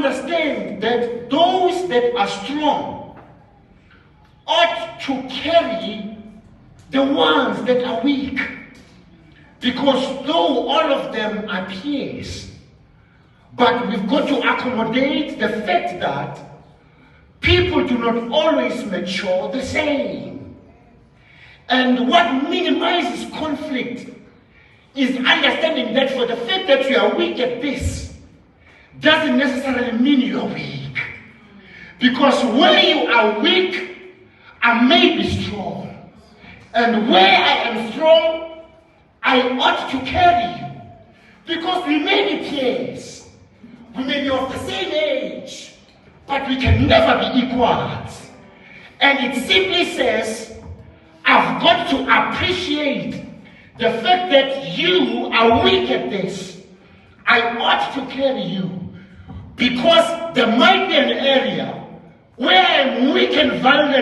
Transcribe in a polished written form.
understand that those that are strong ought to carry the ones that are weak. Because though all of them are peers, but we've got to accommodate the fact that people do not always mature the same. And what minimizes conflict is understanding that for the fact that you are weak at this doesn't necessarily mean you're weak. Because where you are weak, I may be strong. And where I am strong, I ought to carry you. Because we may be peers, we may be of the same age, but we can never be equals. And it simply says, I've got to appreciate the fact that you are weak at this. I ought to carry you. Because there might be an area where I'm weak and vulnerable.